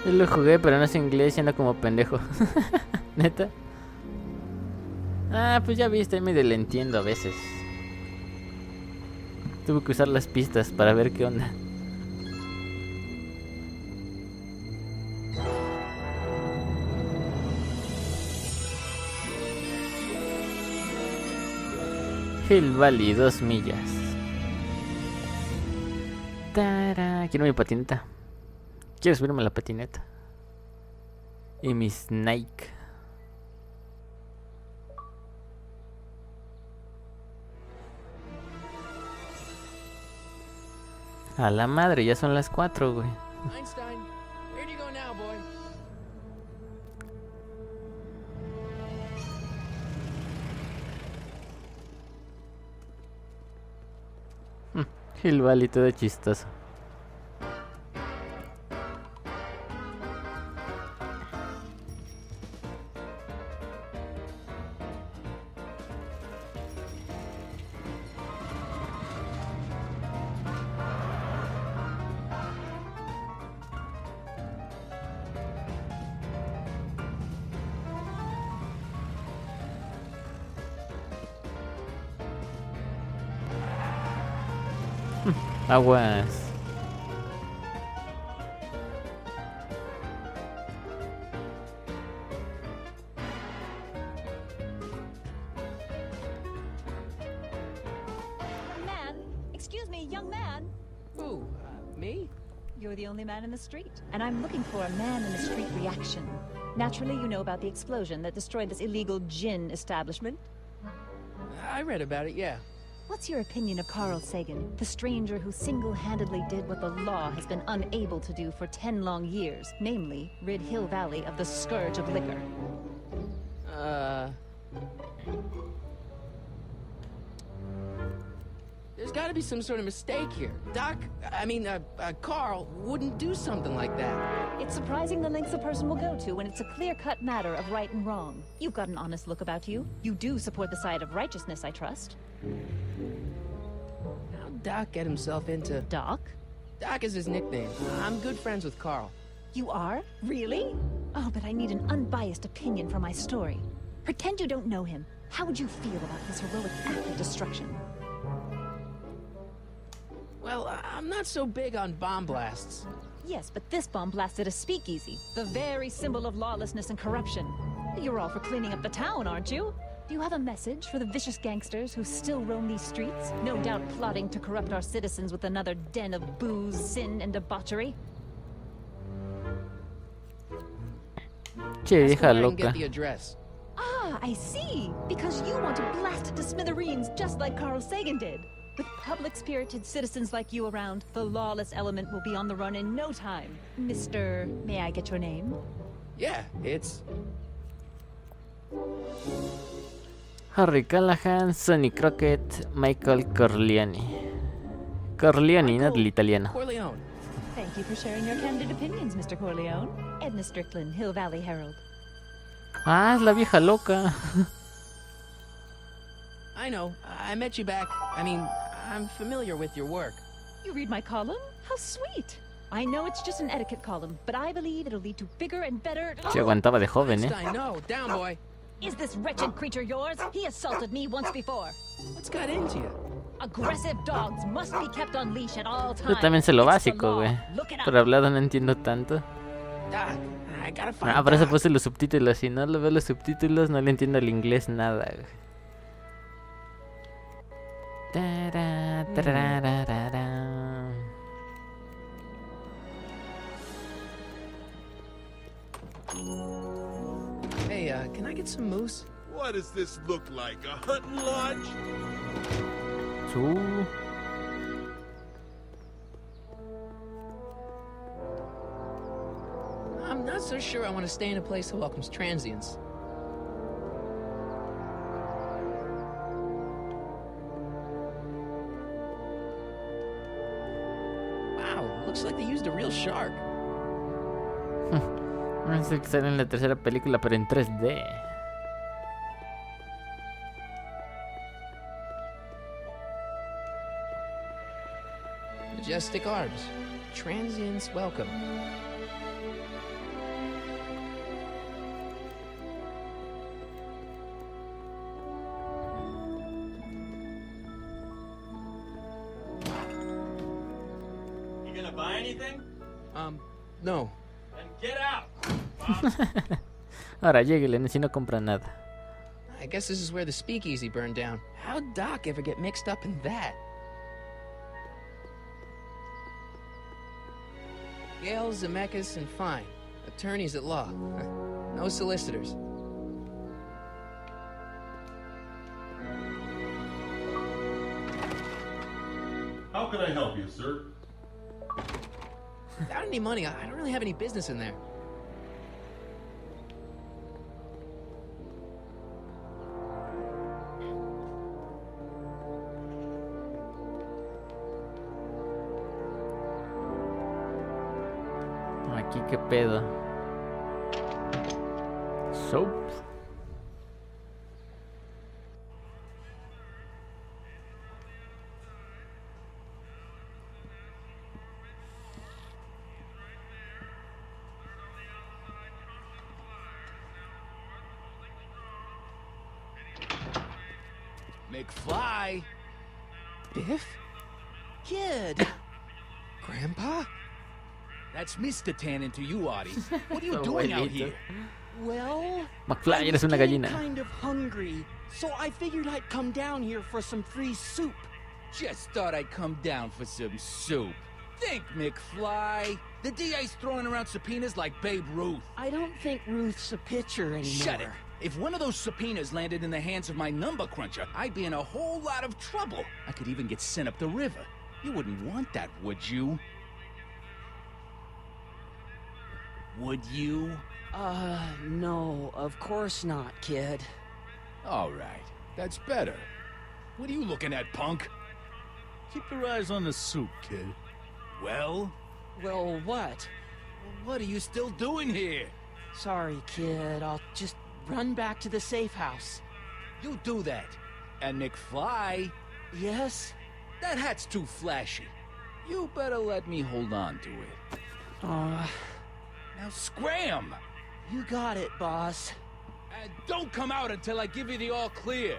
Yo lo jugué, pero no sé inglés y ando como pendejo. ¿Neta? Ah, pues ya viste, medio le entiendo a veces. Tuve que usar las pistas para ver qué onda. Hill Valley, 2 millas. Tara, quiero mi patineta. Quiero subirme a la patineta. Y mi Snake. A la madre, ya son las 4, güey. Einstein, where do you go now, boy? Hill Valley, todo chistoso. Aguas. Man, excuse me, young man. Who? Me? You're the only man in the street, and I'm looking for a man in the street reaction. Naturally, you know about the explosion that destroyed this illegal gin establishment. I read about it, yeah. What's your opinion of Carl Sagan, the stranger who single-handedly did what the law has been unable to do for 10 long years, namely, rid Hill Valley of the scourge of liquor? There's gotta be some sort of mistake here. Carl wouldn't do something like that. It's surprising the lengths a person will go to when it's a clear-cut matter of right and wrong. You've got an honest look about you. You do support the side of righteousness, I trust. How'd Doc get himself into... Doc? Doc is his nickname. I'm good friends with Carl. You are? Really? Oh, but I need an unbiased opinion for my story. Pretend you don't know him. How would you feel about his heroic act of destruction? Well, I'm not so big on bomb blasts. Yes, but this bomb blasted a speakeasy, the very symbol of lawlessness and corruption. You're all for cleaning up the town, aren't you? Do you have a message for the vicious gangsters who still roam these streets, no doubt plotting to corrupt our citizens with another den of booze, sin, and debauchery? Che, vieja Get loca. the address. Ah, I see. Because you want to blast it to smithereens just like Carl Sagan did. With public-spirited citizens like you around, the lawless element will be on the run in no time. Mr. May I get your name? Yeah, it's... Harry Callahan, Sonny Crockett, Michael Corleone. Corleone, no del italiano. Corleone. Thank you for sharing your candid opinions, Mr. Corleone. Edna Strickland, Hill Valley Herald. Ah, es la vieja loca. I know. I met you back. I'm familiar with your work. You read my column? How sweet. I know it's just an etiquette column, but I believe it'll lead to bigger and better... Se aguantaba de joven, Einstein, no. Down, boy. Is this wretched creature yours? He assaulted me once before. What's got into you? Aggressive dogs must be kept on leash at all times. Yo también sé lo It's the básico, law. güey. Look it up. Por hablado no entiendo tanto. Doc, I gotta find Ah, por eso Doc. puse los subtítulos. Si no lo veo los subtítulos, no le entiendo el inglés nada, güey. Tara, tarararara. Hey, can I get some moose? What does this look like? A hunting lodge? Su. I'm not so sure I want to stay in a place that welcomes transients. Wow, looks like they used a real shark. No sé que sale en la tercera película, pero en 3D. Majestic arms. Transients welcome. You gonna buy anything? No. Then get out! Ahora lléguele, si no compra nada. I guess this is where the speakeasy burned down. How'd Doc ever get mixed up in that? Gale, Zemeckis, and Fine. Attorneys at law. No solicitors. How can I help you, sir? Without any money, I don't really have any business in there. Aquí qué pedo. Soap. McFly? Biff? Kid! Grandpa? That's Mr. Tannen to you, Artie. What are you So doing out abuelito. here? Well, McFly, I eres was una getting gallina. kind of hungry, so I figured I'd come down here for some free soup. Just thought I'd come down for some soup. Think, McFly. The DA's throwing around subpoenas like Babe Ruth. I don't think Ruth's a pitcher anymore. Shut it. If one of those subpoenas landed in the hands of my number cruncher, I'd be in a whole lot of trouble. I could even get sent up the river. You wouldn't want that, would you? Would you? No, of course not, kid. All right. That's better. What are you looking at, punk? Keep your eyes on the soup, kid. Well? Well, what? What are you still doing here? Sorry, kid. I'll just run back to the safe house. You do that. And McFly, Yes? that hat's too flashy. You better let me hold on to it. Now scram! You got it, boss. And don't come out until I give you the all clear.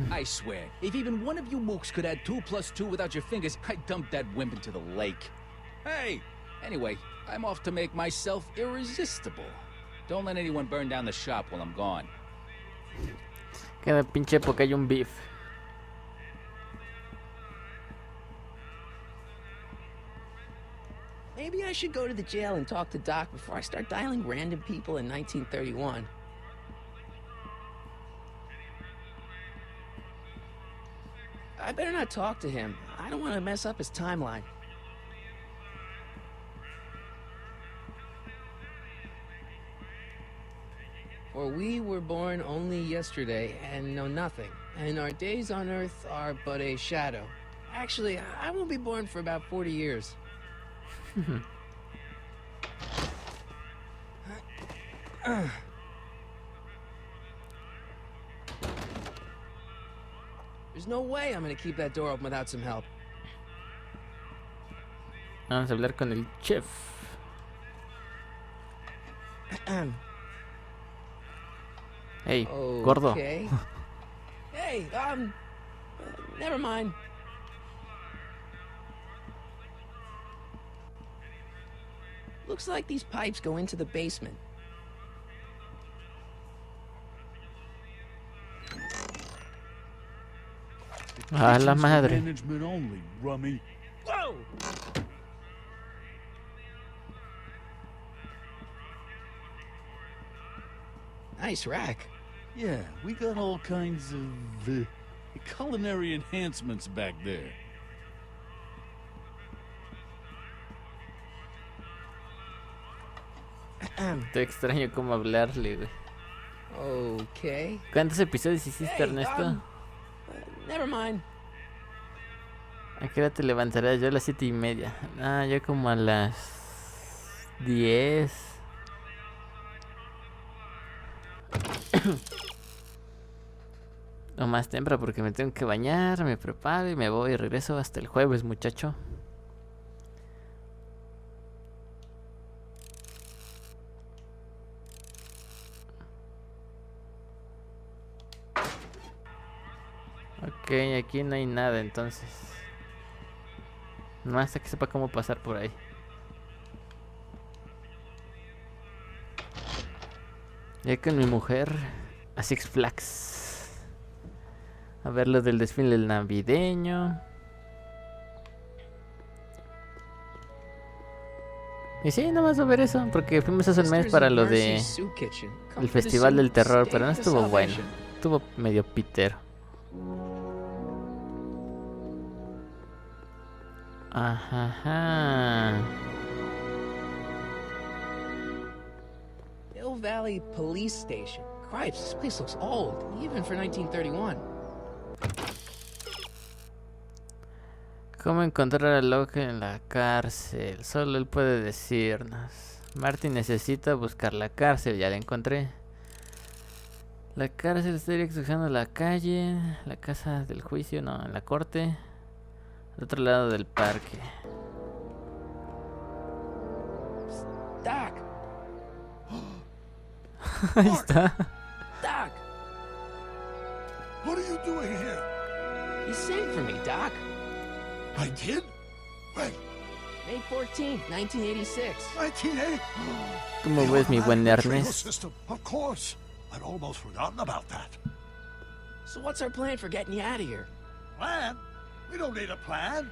I swear, if even one of you mooks could add 2 + 2 without your fingers, I'd dump that wimp into the lake. Hey! Anyway, I'm off to make myself irresistible. Don't let anyone burn down the shop while I'm gone. Cada pinche época hay un beef. Maybe I should go to the jail and talk to Doc before I start dialing random people in 1931. I better not talk to him. I don't want to mess up his timeline. For we were born only yesterday and know nothing, and our days on earth are but a shadow. Actually, I won't be born for about 40 years. There's no way I'm gonna keep that door open without some help. Vamos a hablar con el chef. Hey, gordo. Okay. Hey, never mind. Looks like these pipes go into the basement. A la madre. Management only, rummy. Whoa! Nice rack. Yeah, we got all kinds of culinary enhancements back there. Te extraño cómo hablarle, güey. Okay. ¿Cuántos episodios hiciste, Hey, Ernesto? never mind. ¿A qué hora te levantarás? Yo a las 7:30. Ah, yo como a las 10. O más temprano porque me tengo que bañar, me preparo y me voy y regreso hasta el jueves, muchacho. Ok, aquí no hay nada entonces. No hasta que sepa cómo pasar por ahí. Ya con mi mujer a Six Flags. A ver lo del desfile navideño. Y sí, nada más a ver eso, porque fuimos hace un mes para lo de el Festival del Terror, pero no estuvo bueno. Estuvo medio pitero. Ajá. Hill Valley Police Station. Cripes, this place looks old, even for 1931. ¿Cómo encontrar a Locke en la cárcel? Solo él puede decirnos. Martin necesita buscar la cárcel, ya la encontré. La cárcel está direccionando la calle, la casa del juicio, no, en la corte. Al otro lado del parque. Doc. Ahí está. Doc. What are you doing here? You sent for me, Doc. I did? When? May 14th, 1986. 1980? ¿Cómo ves, mi buen Ernest? System, of course. I'd almost forgotten about that. So what's our plan for getting you out of here? Plan? We don't need a plan.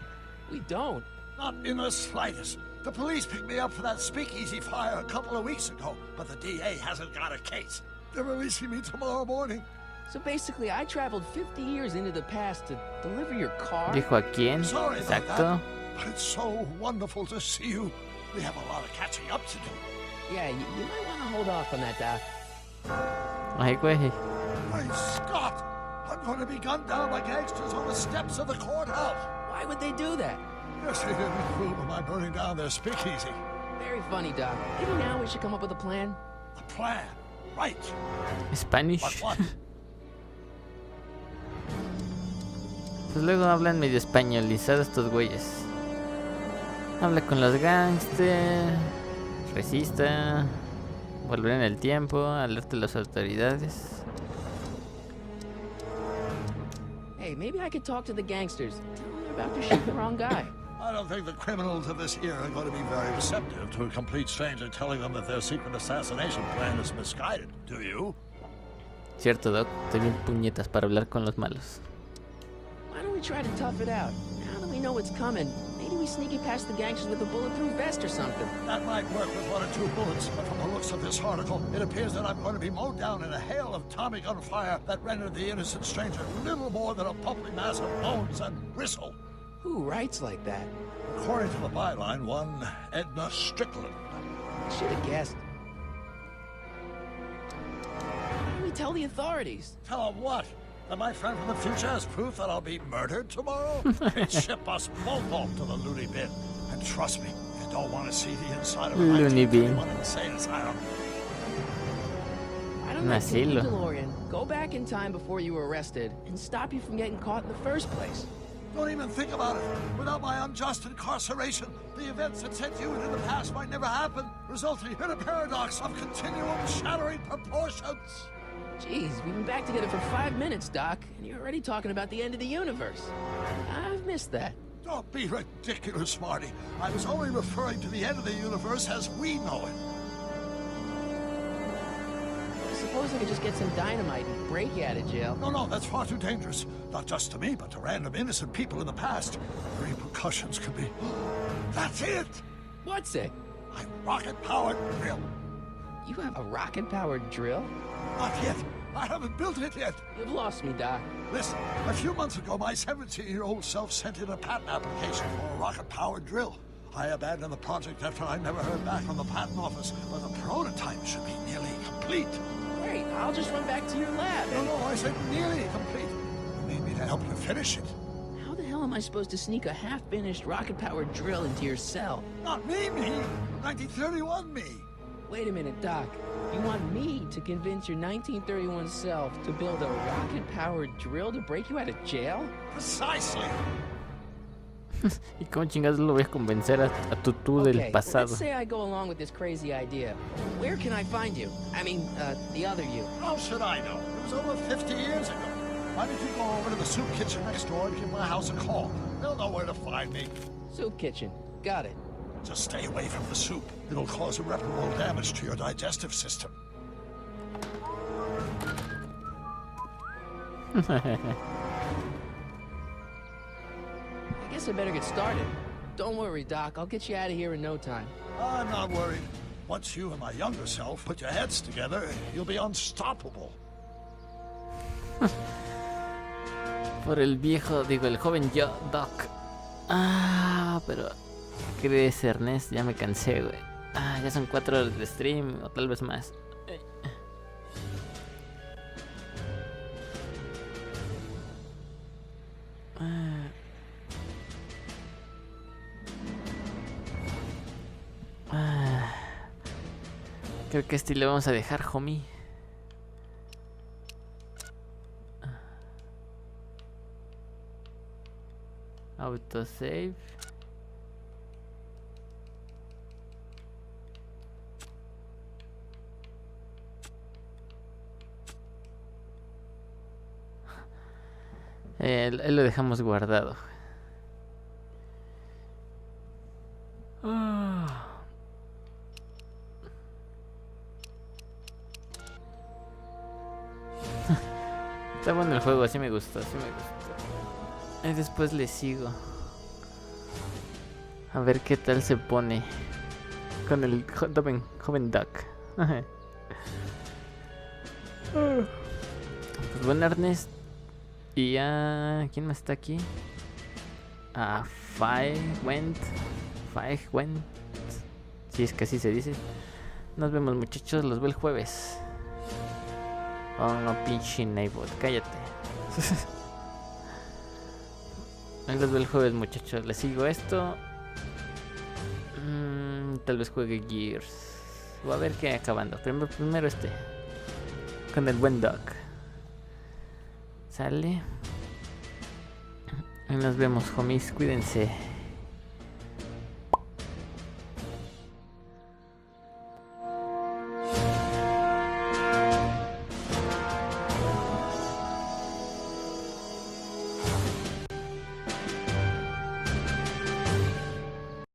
We don't. Not in the slightest. The police picked me up for that speakeasy fire a couple of weeks ago, but the DA hasn't got a case. They're releasing me tomorrow morning. So basically, I traveled 50 years into the past to deliver your car? ¿Dijo a quién? Sorry about Exacto. that, but it's so wonderful to see you. We have a lot of catching up to do. Yeah, you might want to hold off on that, Doc. Ay, güey. My Scott! I'm going to be gunned down by gangsters on the steps of the courthouse. Why would they do that? Yes, they didn't approve of my burning down their speakeasy. Very funny, Doc. Maybe now we should come up with a plan. A plan? Right. Spanish. But what? Pues luego hablan medio españolizado estos güeyes. Habla con los gangsters. Resista. Volver en el tiempo. Alerta a las autoridades. Hey, maybe I could talk to the gangsters. Tell them they're about to shoot the wrong guy. I don't think the criminals of this era are going to be very receptive to a complete stranger telling them that their secret assassination plan is misguided. Do you? Cierto, Doc. Estoy bien puñetas para hablar con los malos. Why don't we try to tough it out? Now that we know what's coming, maybe we sneak it past the gangsters with a bulletproof vest or something. That might work with 1 or 2 bullets, but from the looks of this article, it appears that I'm going to be mowed down in a hail of Tommy gun fire that rendered the innocent stranger little more than a pumpy mass of bones and gristle. Who writes like that? According to the byline, one Edna Strickland. I should have guessed. Why don't we tell the authorities? Tell them what? That my friend from the future has proof that I'll be murdered tomorrow? They'd ship us both off to the loony bin. And trust me, you don't want to see the inside of a Loony bin. 1931 insane asylum. I don't know. Asilo. DeLorean, go back in time before you were arrested and stop you from getting caught in the first place. Don't even think about it. Without my unjust incarceration, the events that sent you into the past might never happen, resulting in a paradox of continuum shattering proportions. Jeez, we've been back together for 5 minutes, Doc, and you're already talking about the end of the universe. I've missed that. Don't be ridiculous, Marty. I was only referring to the end of the universe as we know it. I suppose I could just get some dynamite and break you out of jail. No, that's far too dangerous. Not just to me, but to random innocent people in the past. The repercussions could be... That's it! What's it? My rocket-powered drill. You have a rocket-powered drill? Not yet. I haven't built it yet. You've lost me, Doc. Listen, a few months ago, my 17-year-old self sent in a patent application for a rocket-powered drill. I abandoned the project after I never heard back from the patent office, but the prototype should be nearly complete. Great, I'll just run back to your lab. No, I said nearly complete. You need me to help you finish it. How the hell hell am I supposed to sneak a half-finished rocket-powered drill into your cell? Not me. 1931 me. Wait a minute, Doc. You want me to convince your 1931 self to build a rocket-powered drill to break you out of jail? Precisely. ¿Y cómo chingados lo voy a convencer a tu tú del Okay, pasado? let's say I go along with this crazy idea. Where can I find you? I mean, the other you. How should I know? It was over 50 years ago. Why don't you go over to the soup kitchen next door and give my house a call? They'll know where to find me. Soup kitchen. Got it. Just stay away from the soup. It'll cause irreparable damage to your digestive system. I guess I better get started. Don't worry, Doc. I'll get you out of here in no time. I'm not worried. Once you and my younger self put your heads together, you'll be unstoppable. Por el viejo, digo, el joven yo, Doc. Ah, pero... ¿Qué crees, Ernest? Ya me cansé, güey. Ah, ya son 4 horas de stream, o tal vez más. Creo que este le vamos a dejar, homie. Autosave. Él lo dejamos guardado. Está bueno el juego, así me gustó, Y después le sigo. A ver qué tal se pone con el joven Duck. Pues bueno, Ernest. Y ¿quién más está aquí? Went. Si es que así se dice. Nos vemos, muchachos, los veo el jueves. Oh, no, pinche neighbor, cállate. Ahí los veo el jueves, muchachos. Les sigo esto. Tal vez juegue Gears. O a ver qué acabando. Primero este. Con el buen Doc. Sale. Ahí nos vemos, homies. Cuídense.